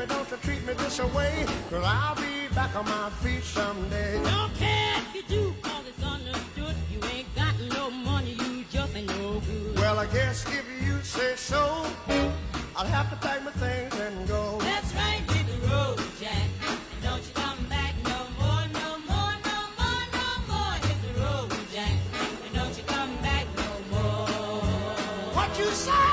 baby, don't you treat me this way, 'cause I'll be back on my feet someday. Don't care if you do, 'cause it's understood. You ain't got no money, you just ain't no good. Well, I guess if you say so, I'll have to pack my things and go. That's right, hit the road, Jack. And don't you come back no more, no more, no more, no more. Hit the road, Jack. And don't you come back no more. What you say?